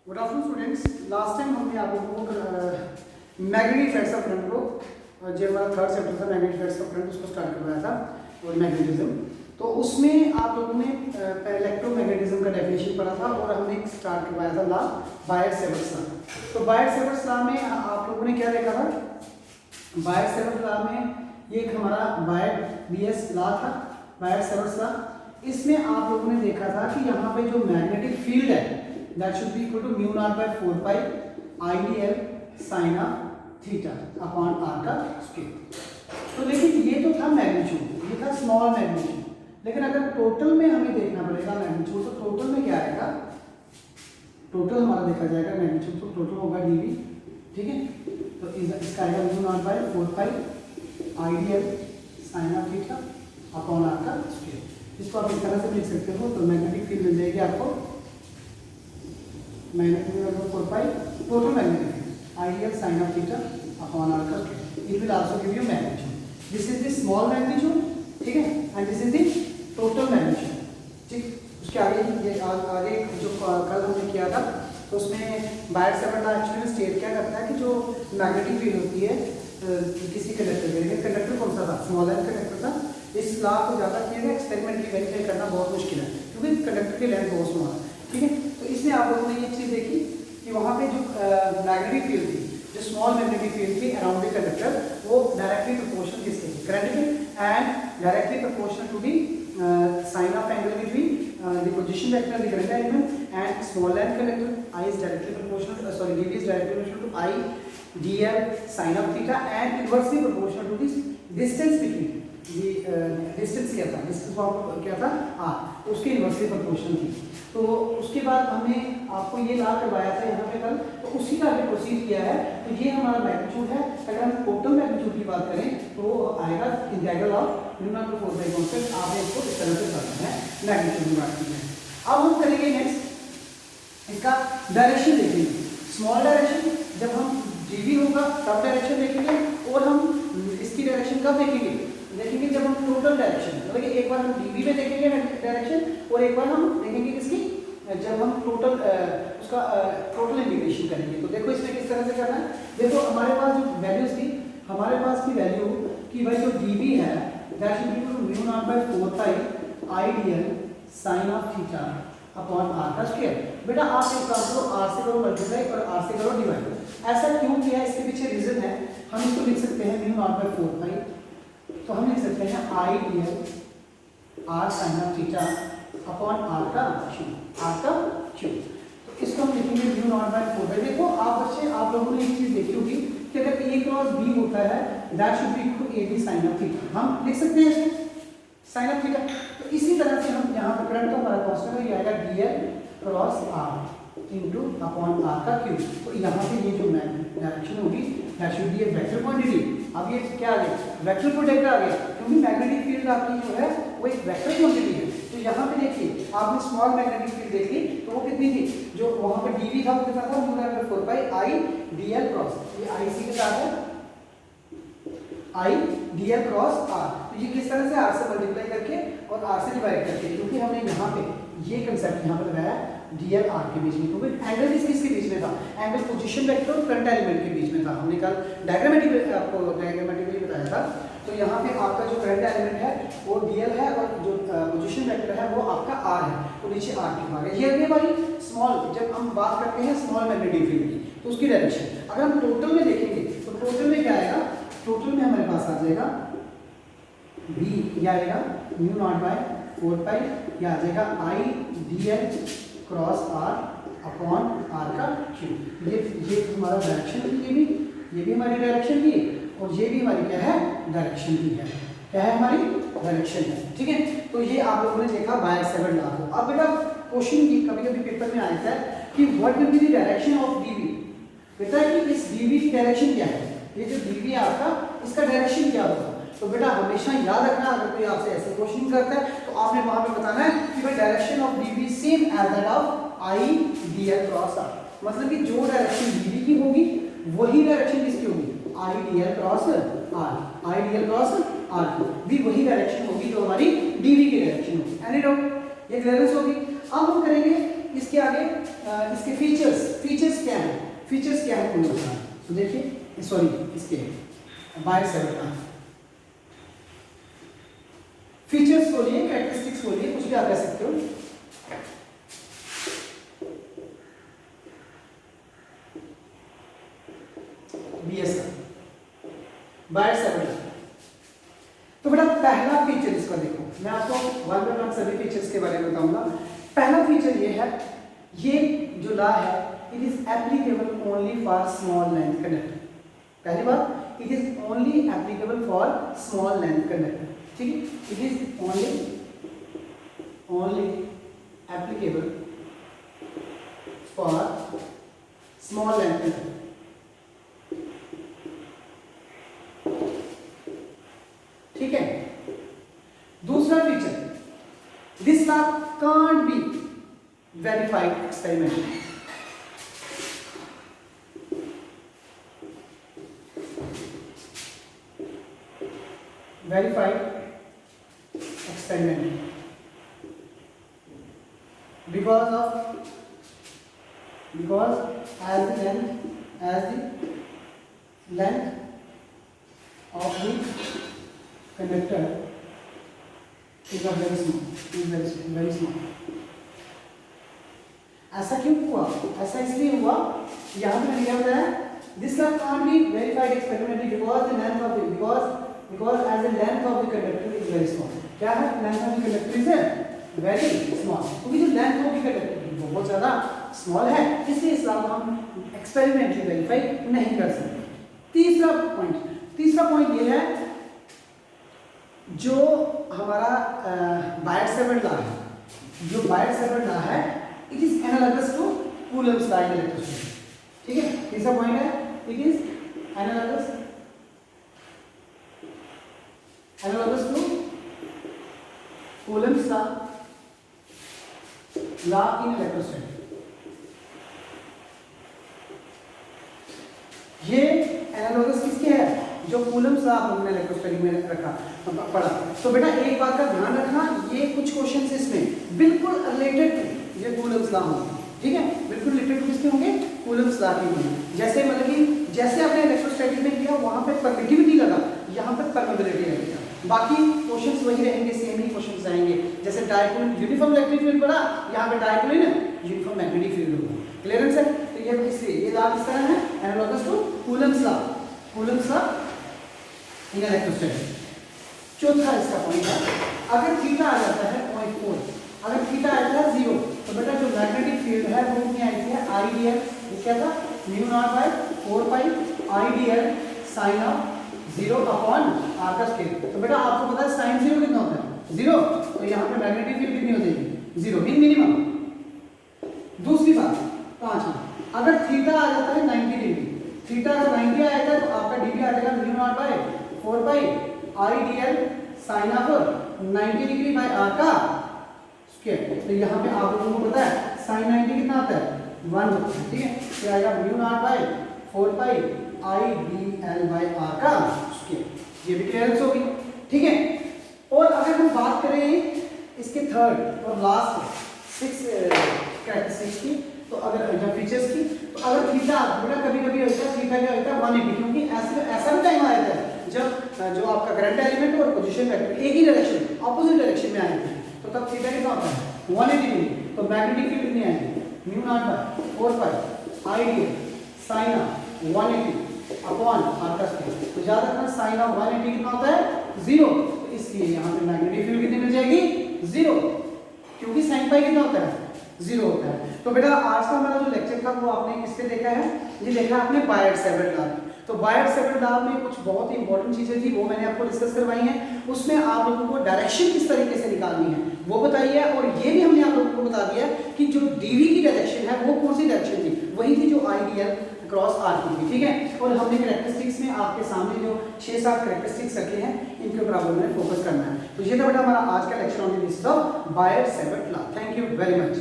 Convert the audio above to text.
Good afternoon students. Last time हमने आप लोगों को मैग्नेटिक इफेक्ट्स ऑफ करंट को जो हमारा थर्ड चैप्टर था मैग्नेटिक इफेक्ट्स ऑफ करंट उसको स्टार्ट करवाया था और मैग्नेटिज्म। तो उसमें आप लोगों ने इलेक्ट्रोमैग्नेटिज्म का डेफिनेशन पढ़ा था और हमने स्टार्ट करवाया था लॉ बायट-सेवर्ट्स लॉ। तो बायट-सेवर्ट्स लॉ में आप लोगों ने क्या देखा था? बायट-सेवर्ट्स लॉ में ये एक हमारा बायट बीएस लॉ था, बायट-सेवर्ट्स लॉ। इसमें आप लोगों ने देखा था कि यहाँ पे जो मैग्नेटिक फील्ड है that should be equal to mu naught by 4 pi IDL sin of theta upon r का स्क्वायर। तो लेकिन ये तो था मैग्नीट्यूड, ये था स्मॉल मैग्नीट्यूड। लेकिन अगर टोटल में हमें देखना पड़ेगा मैग्नीट्यूड, तो टोटल में क्या आएगा? टोटल हमारा देखा जाएगा मैग्नीट्यूड, तो टोटल होगा dv, ठीक है। तो इसका आएगा mu naught by 4 pi IDL sin of theta upon r का स्क्वायर। इसको आप इस तरह से लिख सकते हो। तो मैग्नेटिक फील्ड मिल जाएगी आपको magnetic field 4 pi total magnetic field ideal sine of theta upon R का square. It will also give you magnitude. This is the small magnitude, ठीक है, and this is the total magnitude, ठीक। उसके आगे ये आगे जो कल हमने किया था तो उसमें बायट-सेवर्ट्स लॉ एक्चुअली स्टेट क्या करता है कि जो मैग्नेटिक फील्ड होती है किसी कंडक्टर के, कंडक्टर कौन सा था? स्मॉल एन कंडक्टर था। इस लॉ को ज़्यादा किया एक्सपेरिमेंटली वेरीफाई करना बहुत मुश्किल है क्योंकि कंडक्टर की लेंथ बहुत स्मॉल है, ठीक है। तो इसमें आप लोगों ने ये चीज़ देखी कि वहाँ पे जो मैग्नेटिक फील्ड थी, जो स्मॉल मैग्नेटिक फील्ड थी अराउंड द कंडक्टर, वो डायरेक्टली प्रोपोर्शनल किसके थी? करंट के, and directly proportional to the sine of angle between the position vector of the current element and small length conductor. I is directly proportional dv is directly proportional to I dl sin of theta and inversely proportional to this distance between the distance क्या था? distance क्या था? r, उसके inversely proportional थी। तो उसके बाद हमने आपको ये लॉ करवाया था यहाँ पे कल, तो उसी का आगे प्रोसीड किया है। तो ये हमारा मैग्नीट्यूड है। अगर हम टोटल मैग्नीट्यूड की बात करें तो आएगा integral of mu not by 4 pi constant. आपने इसको इस तरह से करना है मैग्नीट्यूड की बात करते हैं। अब हम करेंगे नेक्स्ट इसका डायरेक्शन देखेंगे। स्मॉल डायरेक्शन जब हम dv होगा तब डायरेक्शन देखेंगे, और हम इसकी डायरेक्शन कब देखेंगे? देखेंगे जब हम टोटल डायरेक्शन, मतलब कि एक बार हम dv में देखेंगे डायरेक्शन और एक बार हम देखेंगे किसकी, जब हम टोटल उसका टोटल इंटीग्रेशन करेंगे। तो देखो इसमें किस तरह से करना है। देखो हमारे पास जो वैल्यूज थी, हमारे पास की वैल्यू कि भाई जो dv है that is equal to mu not by 4 pi I dl sine of theta upon r का स्क्वायर। बेटा आप एक काम करो, r से करो मल्टीप्लाई और r से करो डिवाइड। ऐसा क्यों किया है, इसके पीछे रीजन है। हम इसको लिख सकते हैं म्यू नॉट बाय 4 पाई, तो हम लिख सकते हैं I dl r sine of theta upon r का क्यूब। तो इसको हम लिखेंगे म्यू नॉट बाय 4 पाई। देखो आप बच्चे, आप लोगों ने एक चीज देखी होगी कि अगर a क्रॉस b होता है that should be equal to ab sine of theta. हम लिख सकते हैं इसको साइन ऑफ थीटा। तो इसी तरह से हम यहाँ पर करंट का हमारा कांस्टेंट है, ये आएगा dl cross r into upon r का क्यूब। तो यहाँ पे ये जो डायरेक्शन होगी that should B A vector quantity. अब ये क्या आ गया? वेक्टर प्रोटेक्टर आ गया, क्योंकि मैग्नेटिक फील्ड आपकी जो है वो एक वेक्टर क्वांटिटी है। तो यहाँ पे देखिए आपने स्मॉल मैग्नेटिक फील्ड देख ली, तो वो कितनी थी? जो वहाँ पे dv था वो कितना था? Mu not by 4 pi I dl cross, ये I इसी के साथ है I dl क्रॉस r। तो ये किस तरह से r से मल्टीप्लाई करके और r से डिवाइड करके, क्योंकि हमने यहाँ पे ये कंसेप्ट यहाँ पे लगाया dl r के बीच में, क्योंकि एंगल किसके बीच में था? एंगल पोजीशन वेक्टर और करंट एलिमेंट के बीच में था। हमने कल डायग्रामेटिकली आपको डायग्रामेटिकली बताया था। तो यहाँ पे आपका जो करंट एलिमेंट है वो dl है और जो पोजीशन वेक्टर है वो आपका r है। तो नीचे r की भाग है। ये वाली स्मॉल, जब हम बात करते हैं स्मॉल मैग्नेटिक फील्ड की तो उसकी डायरेक्शन अगर हम टोटल में देखेंगे तो टोटल में क्या आएगा? टोटल में हमारे पास आ जाएगा b, यह आएगा म्यू नॉट बाय 4 पाई, यह आ जाएगा I dl cross r upon r का क्यूब। ये हमारा डायरेक्शन की, ये भी हमारी डायरेक्शन की, और ये भी हमारी क्या है? डायरेक्शन की है। क्या है? हमारी डायरेक्शन है, ठीक है। तो ये आप लोगों ने देखा बायट-सेवर्ट्स लॉ को। अब बेटा क्वेश्चन की कभी-कभी पेपर में आता है कि what will be the direction of dv। बेटा कि इस dv की डायरेक्शन क्या है? ये जो dv है आपका, इसका डायरेक्शन क्या होगा? तो बेटा हमेशा याद रखना, अगर कोई आपसे ऐसे क्वेश्चन करता है तो आपने वहां पे बताना है कि भाई direction of dv same as that of I dl cross r। मतलब कि जो डायरेक्शन dv की होगी वही डायरेक्शन किसकी होगी? I dl cross r, I dl cross r भी वही डायरेक्शन होगी जो हमारी dv की डायरेक्शन होगी। Any doubt? ये क्लियरेंस होगी। अब हम करेंगे इसके आगे इसके फीचर्स क्या है, फीचर्स क्या है कूलम्स लॉ। तो देखिए सॉरी इसके बायट-सैवर्ट लॉ फीचर्स बोलिए, कैरेक्टरिस्टिक्स बोलिए, कुछ भी आप कह सकते हो। बीएस का बायट-सैवर्ट लॉ। तो बेटा पहला फीचर इसका देखो, मैं आपको वन बाय वन सभी फीचर्स के बारे में बताऊंगा। पहला फीचर ये है, ये जो लॉ है it is applicable only for small length conductor. पहली बात, it is only applicable for small length conductor, ठीक है। It is only applicable for small length conductor. ठीक है। दूसरा feature, this law can't be verified experimentally. Verified experimentally because as the length of the conductor is very small। ऐसा क्यों हुआ? ऐसा इसलिए हुआ, यहाँ पे लिखा हुआ है this law can't be verified experimentally because the length of the because as the length of the conductor is very small। क्या है? length of the conductor is very small, क्योंकि जो length of the conductor बहुत ज़्यादा small है, इसलिए इस law को हम एक्सपेरिमेंटली वेरीफाई नहीं कर सकते। तीसरा पॉइंट ये है, जो हमारा बायट-सैवर्ट लॉ है, जो बायट-सैवर्ट लॉ है it is analogous to Coulomb's law in electrostatics. ठीक है, तीसरा पॉइंट है it is analogous to Coulomb's law in electrostatics. ये एनालॉगस किसके है? जो कूलम्स लॉ हमने इलेक्ट्रोस्टैटिक में रखा पढ़ा। तो बेटा एक बात का ध्यान रखना, ये कुछ क्वेश्चंस इसमें बिल्कुल रिलेटेड टू ये कूलम्स लॉ होंगे। ठीक है, बिल्कुल रिलेटेड टू किसके होंगे? कूलम्स लॉ के होंगे। जैसे मतलब कि जैसे आपने इलेक्ट्रोस्टैटिक में किया वहां पे परमिटिविटी लगा, यहाँ पर परमिबिलिटी लगेगा। बाकी क्वेश्चंस वही रहेंगे, सेम ही क्वेश्चंस आएंगे। जैसे डायपोल यूनिफॉर्म इलेक्ट्रिक फील्ड पढ़ा, यहाँ पे डायपोल यूनिफॉर्म मैग्नेटिक फील्ड होगा। क्लियरेंस है? तो ये इसलिए ये लॉ किस तरह है? Analogous to Coulomb's law in electrostatics. चौथा इसका पॉइंट है, अगर थीटा आ जाता है 0.4, अगर थीटा आ जाता है 0, तो बेटा जो मैग्नेटिक फील्ड है वो कितनी आई थी? आईडीएल, ये क्या था? μ0/4 pi IDL sine of 0 upon R का स्क्वायर। तो बेटा आपको पता है साइन 0 कितना होता है? 0। तो यहाँ पे मैग्नेटिक फील्ड कितनी हो जाएगी? 0, मीन मिनिमम। दूसरी बात, पांचवा, अगर थीटा आ जाता है 90 डिग्री, थीटा अगर 90 आ जाता है तो आपका डीवी आ जाएगा μ0/4 pi IDL sine of 90 degree by R का स्क्वायर। तो यहाँ पे आप लोगों को पता है साइन 90 कितना आता है? 1 होता है। ठीक है, तो आएगा μ0/4 पाई आईडीएल बाय आर का स्क्वायर। ये भी क्लियरेंस होगी। ठीक है, और अगर हम बात करें इसके थर्ड और लास्ट 6 कैरेक्टरिस्टिक्स की, तो अगर जब फीचर्स की, तो अगर थीटा बेटा कभी-कभी होता है थीटा क्या होता है? 180, क्योंकि ऐसा भी टाइम आया है जब जो आपका करंट एलिमेंट और पोजीशन वेक्टर एक ही डायरेक्शन ऑपोजिट डायरेक्शन में आए थे, तो तब थीटा कितना होता है? 180 डिग्री। तो मैग्नेटिक फील्ड कितनी आएगी? μ0/4 pi IDL sine of 180 upon R का स्क्वायर। तो याद रखना साइन ऑफ 180 कितना होता है? 0। तो इसलिए यहाँ पे मैग्नेटिक फील्ड कितनी मिल जाएगी? 0, क्योंकि साइन पाई कितना होता है? 0 होता है। तो बेटा आज का हमारा जो लेक्चर था वो आपने किस पे देखा है? ये देखा आपने बायट-सैवर्ट लॉ। तो बायट-सैवर्ट लॉ में कुछ बहुत ही इंपॉर्टेंट चीजें थी, वो मैंने आपको डिस्कस करवाई हैं। उसमें आप लोगों को डायरेक्शन किस तरीके से निकालनी है वो बताई है, और ये भी हमने आप लोगों को बता दिया कि जो डीवी की डायरेक्शन है वो कौन सी डायरेक्शन थी? वही थी जो आईडीएल क्रॉस आर की थी। ठीक है, और हमने कैरेक्टरिस्टिक्स में आपके सामने जो 6-7 कैरेक्टरिस्टिक्स रखे हैं इनके ऊपर आप लोगों ने फोकस करना है। तो ये था बेटा हमारा आज का lecture on the basis of Biot Savart law. Thank you very much.